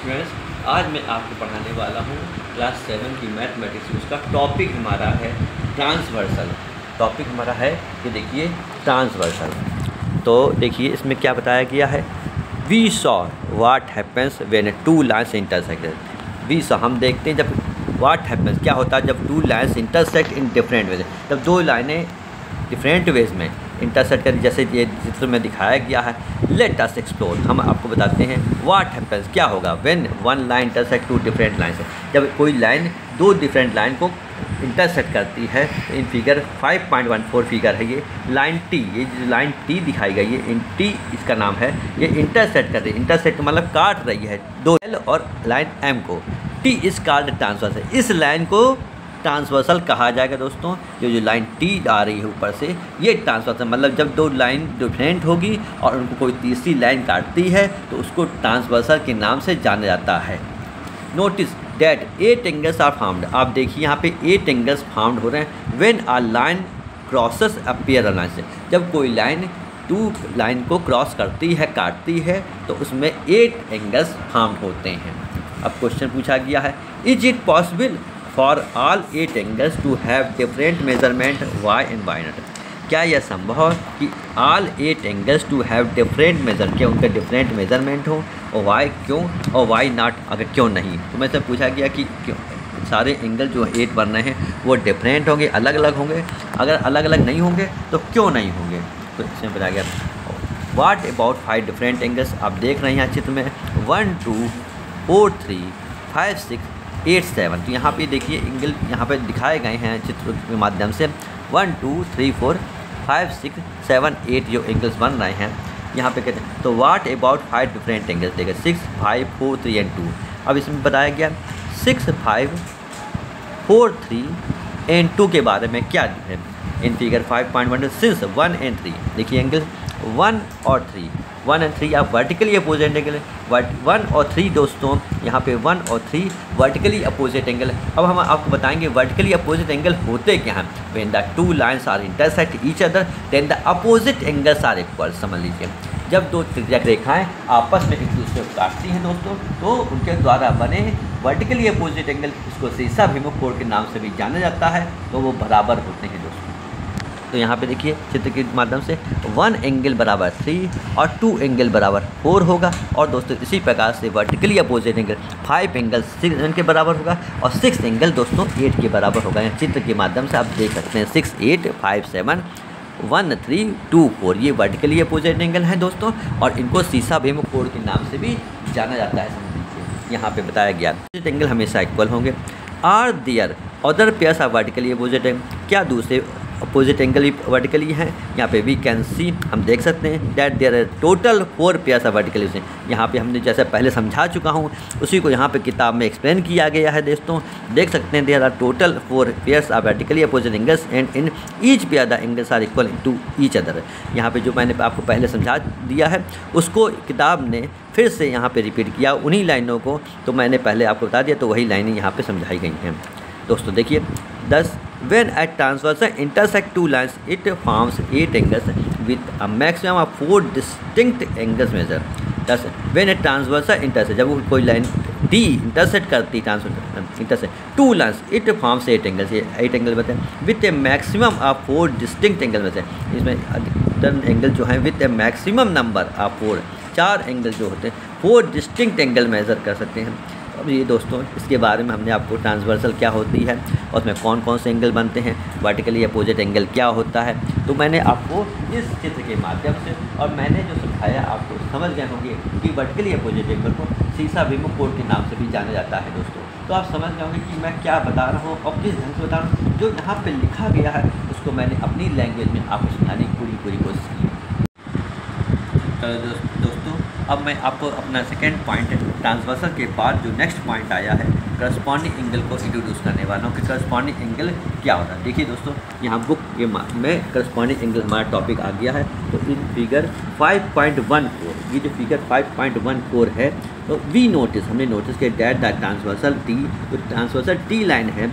Students, आज मैं आपको पढ़ाने वाला हूँ क्लास 7 की मैथमेटिक्स। उसका टॉपिक हमारा है ट्रांसवर्सल। टॉपिक हमारा है कि देखिए ट्रांसवर्सल। तो देखिए इसमें क्या बताया गया है, we saw what happens when two lines intersect. We saw हम देखते हैं जब व्हाट हैपेंस क्या होता है जब to lines intersect in different ways, जब दो लाइनें डिफरेंट वेज में इंटरसेक्ट कर, जैसे ये चित्र में दिखाया गया है। लेट अस एक्सप्लोर, हम आपको बताते हैं व्हाट हैपेंस क्या होगा when one line intersect two different lines. जब कोई लाइन दो डिफरेंट लाइन को इंटरसेक्ट करती है। इन फिगर 5.14 फिगर है ये लाइन टी, ये जो लाइन टी दिखाई गई है इन टी इसका नाम है, ये इंटरसेक्ट कर रही है। इंटरसेक्ट मतलब काट रही है दो एल और लाइन एम को। टी इस कार्ड ट्रांसवर्सल, इस लाइन को ट्रांसवर्सल कहा जाएगा दोस्तों। जो लाइन टी आ रही है ऊपर से, ये ट्रांसवर्सल मतलब जब दो लाइन डिफरेंट होगी और उनको कोई तीसरी लाइन काटती है तो उसको ट्रांसवर्सल के नाम से जाना जाता है। Notice that 8 angles are found. आप देखिए यहाँ पे 8 एंगल्स फाउंड हो रहे हैं when a line crosses a pair line से। जब कोई लाइन टू लाइन को क्रॉस करती है, काटती है, तो उसमें 8 एंगल्स फाउंड होते हैं। अब क्वेश्चन पूछा गया है, is it possible for all 8 angles to have different measurement why and why not. क्या यह संभव है कि all 8 angles to have different measure, क्या उनका डिफरेंट मेजरमेंट हो, और वाई क्यों और वाई नॉट अगर क्यों नहीं। तो मैं से पूछा गया कि क्यों सारे एंगल जो 8 बन रहे हैं वो डिफरेंट होंगे, अलग अलग होंगे। अगर अलग अलग नहीं होंगे तो क्यों नहीं होंगे। तो इसमें बताया गया व्हाट अबाउट 5 डिफरेंट एंगल्स। आप देख रहे हैं यहाँ चित्र में 1 2 4 3 5 6 8 7। तो यहाँ पे देखिए एंगल यहाँ पे दिखाए गए हैं चित्र के माध्यम से 1 2 3 4 5 6 7 8 जो एंगल्स बन रहे हैं यहाँ पे कहते हैं। तो व्हाट अबाउट 5 डिफरेंट एंगल्स देखिए 6 5 4 3 एंड 2। अब इसमें बताया गया 6 5 4 3 एंड 2 के बारे में क्या है। इन फिगर 5.1 सिंस 1 एंड 3 देखिए एंगल 1 और 3, 1 एंड 3 आप वर्टिकली अपोजिट एंगल है। 1 और 3 दोस्तों यहाँ पे 1 और 3 वर्टिकली अपोजिट एंगल है। अब हम आपको बताएंगे वर्टिकली अपोजिट एंगल होते क्या हैं। When the two lines are intersect each other then the opposite angles are equal. समझ लीजिए जब दो त्रिज्यक रेखाएं आपस में एक दूसरे को काटती हैं दोस्तों, तो उनके द्वारा बने वर्टिकली अपोजिट एंगल, इसको सीसा अभिमुख कोण के नाम से भी जाना जाता है, तो वो बराबर होते हैं दोस्तों। तो यहाँ पे देखिए चित्र के माध्यम से 1 एंगल बराबर 3 और 2 एंगल बराबर 4 होगा। और दोस्तों इसी प्रकार से वर्टिकली अपोजिट एंगल 5 एंगल 6 के बराबर होगा और 6 एंगल दोस्तों 8 के बराबर होगा। यहाँ चित्र के माध्यम से आप देख सकते हैं 6 8 5 7 1 3 2 4 ये वर्टिकली अपोजिट एंगल है दोस्तों, और इनको सीसा अभिमुख कोण के नाम से भी जाना जाता है। समझ लीजिए यहाँ पे बताया गया एंगल हमेशा इक्वल होंगे। Are there other pairs are vertically opposite है, क्या दूसरे अपोजिट एंगल वर्टिकली हैं। यहाँ पे वी कैन सी हम देख सकते हैं that there are total 4 pairs are vertically से। यहाँ पे हमने जैसे पहले समझा चुका हूँ उसी को यहाँ पे किताब में एक्सप्लेन किया गया है दोस्तों। देख सकते हैं there are total 4 pairs are vertically opposite angles and in each pair the angles are equal to each other. यहाँ पे जो मैंने आपको पहले समझा दिया है उसको किताब ने फिर से यहाँ पे रिपीट किया उन्हीं लाइनों को, तो मैंने पहले आपको बता दिया, तो वही लाइनें यहाँ पे समझाई गई हैं दोस्तों। देखिए 10 when a transversal intersect two lines it forms 8 angles with a maximum of 4 distinct angles measured। 10 when a transversal intersect, जब कोई लाइन डी इंटरसेक्ट करती intersect two lines it forms 8 angles, ये 8 एंगल बताएं with A maximum of 4 distinct angle में से। इसमें अधिकतर angle जो हैं with A maximum number of 4 angle जो होते हैं 4 डिस्टिंक्ट एंगल मेजर कर सकते हैं। अब ये दोस्तों इसके बारे में हमने आपको ट्रांसवर्सल क्या होती है और उसमें कौन कौन से एंगल बनते हैं, वर्टिकली अपोजिट एंगल क्या होता है, तो मैंने आपको इस चित्र के माध्यम से और मैंने जो समझाया आपको समझ गए होंगे कि वर्टिकली अपोजिट एंगल को सीसा अभिमुख कोण के नाम से भी जाना जाता है दोस्तों। तो आप समझ गए होंगे कि मैं क्या बता रहा हूँ और किस ढंग से बता रहा हूँ। जो यहाँ पर लिखा गया है उसको मैंने अपनी लैंग्वेज में आपको समझाने की पूरी कोशिश की। दोस्तों अब मैं आपको अपना सेकेंड पॉइंट ट्रांसवर्सल के बाद जो नेक्स्ट पॉइंट आया है करस्पॉन्डिंग एंगल को इंट्रोड्यूस करने वाला हूँ कि करस्पॉन्डिंग एंगल क्या होता है। देखिए दोस्तों यहाँ बुक के में करस्पॉन्डिंग एंगल हमारा टॉपिक आ गया है। तो इन फिगर 5.14 ये जो फिगर 5.14 है, तो वी नोटिस हमने नोटिस किया दैट द ट्रांसवर्सल टी, जो ट्रांसवर्सल टी लाइन है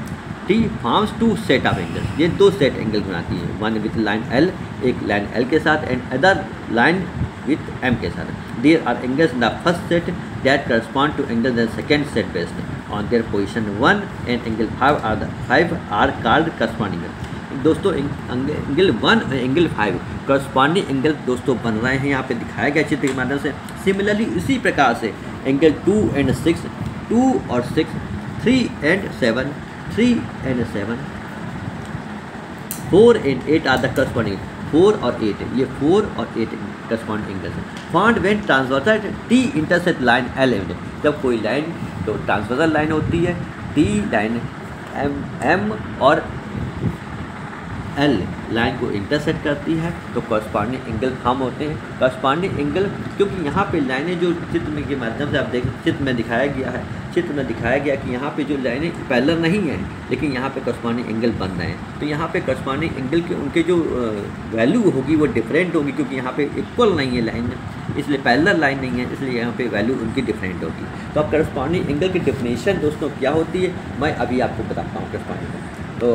T forms 2 set of angles, ये 2 सेट एंगल बनाती है। वन विथ लाइन एल, एक लाइन एल के साथ, and other line with M के साथ। There are angles in the first set that correspond to angle in the second set based on their position 1 and angle 5 are called corresponding angle. दोस्तों angle 1 angle 5 corresponding angle दोस्तों बन रहे हैं, यहाँ पे दिखाया गया चित्र के माध्यम से। सिमिलरली इसी प्रकार से एंगल 2 एंड 6, 2 और 6, 3 and 7, 3 and 7, 4 and 8 are the corresponding, 4 और 8, ये 4 और 8 करस्पॉन्डिंग एंगल्स हैं। Found when transversal T intersect line L and, जब कोई लाइन तो ट्रांसवर्सल लाइन होती है, टी लाइन एम और एल लाइन को इंटरसेक्ट करती है तो करस्पॉन्डिंग एंगल फॉर्म होते हैं। करस्पॉन्डिंग एंगल क्योंकि यहाँ पे लाइनें जो चित्र में के माध्यम से आप देख, चित्र में दिखाया गया कि यहाँ पे जो लाइनें पैरेलल नहीं हैं लेकिन यहाँ पे करस्पॉन्डिंग एंगल बन रहे हैं, तो यहाँ पे करस्पॉन्डिंग एंगल के उनके जो वैल्यू होगी वो डिफरेंट होगी, क्योंकि यहाँ पे इक्वल नहीं है लाइन, इसलिए पैरेलल लाइन नहीं है, इसलिए यहाँ पे वैल्यू उनकी डिफरेंट होगी। तो अब करस्पॉन्डिंग एंगल की डेफिनेशन दोस्तों क्या होती है मैं अभी आपको बताता हूँ। करस्पॉन्डिंग तो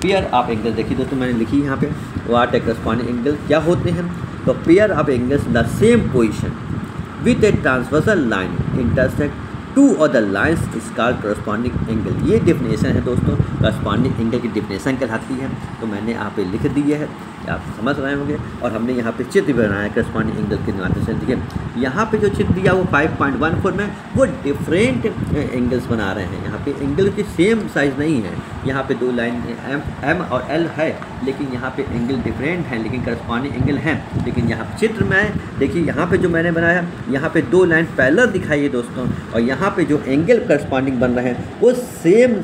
पेयर ऑफ एंगल देखिए दोस्तों मैंने लिखी यहाँ पे व्हाट है करस्पॉन्डिंग एंगल क्या होते हैं। तो pair of angles the same position with a transversal line intersect two और the lines is called corresponding angle. ये डेफिनेशन है दोस्तों, करस्पॉन्डिंग एंगल की डेफिनेशन कहलाती है। तो मैंने यहाँ पे लिख दी है, आप समझ रहे होंगे। और हमने यहाँ पे चित्र बनाया है करस्पॉन्डिंग एंगल के माध्यम से। देखिए यहाँ पे जो चित्र दिया वो 5.14 में वो डिफरेंट एंगल्स बना रहे हैं। यहाँ पे एंगल की सेम साइज़ नहीं है, यहाँ पे दो लाइन एम और एल है लेकिन यहाँ पे एंगल डिफरेंट हैं, लेकिन करस्पॉन्डिंग एंगल हैं। लेकिन यहाँ चित्र में देखिए यहाँ पे जो मैंने बनाया यहाँ पे दो लाइन पैरेलल दिखाई है दोस्तों, और यहाँ पे जो एंगल करस्पॉन्डिंग बन रहे हैं वो सेम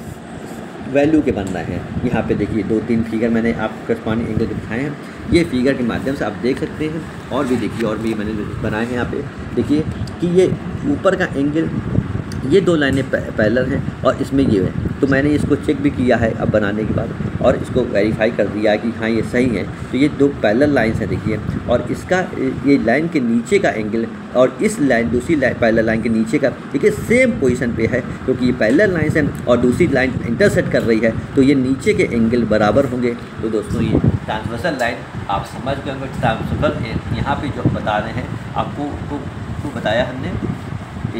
वैल्यू के बन रहे हैं। यहाँ पे देखिए 2-3 फिगर मैंने आप करस्पॉन्डिंग एंगल दिखाए हैं, ये फिगर के माध्यम से आप देख सकते हैं। और भी देखिए और भी मैंने बनाए हैं। यहाँ पे देखिए कि ये ऊपर का एंगल, ये दो लाइनें पैरेलल हैं और इसमें ये है, तो मैंने इसको चेक भी किया है अब बनाने के बाद और इसको वेरीफाई कर दिया है कि हाँ ये सही है। तो ये दो पैरेलल लाइन्स हैं देखिए, और इसका ये लाइन के नीचे का एंगल और इस लाइन दूसरी पैरेलल लाइन के नीचे का देखिए सेम पोजीशन पे है, क्योंकि ये पैरेलल लाइन्स हैं और दूसरी लाइन इंटरसेक्ट कर रही है तो ये नीचे के एंगल बराबर होंगे। तो दोस्तों ये ट्रांसवर्सल लाइन आप समझ गए होंगे। ट्रांसवर्सल यहाँ पे जो बता रहे हैं आपको बताया हमने,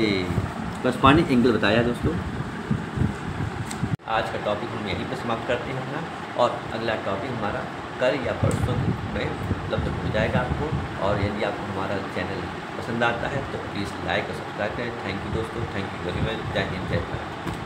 ये करस्पॉन्डिंग एंगल बताया दोस्तों। आज का टॉपिक हम यहीं पर समाप्त करते हैं अपना, और अगला टॉपिक हमारा कल या परसों में उपलब्ध हो जाएगा आपको। और यदि आपको हमारा चैनल पसंद आता है तो प्लीज़ लाइक और सब्सक्राइब करें। थैंक यू दोस्तों, थैंक यू वेरी मच। जय हिंद, जय भारत।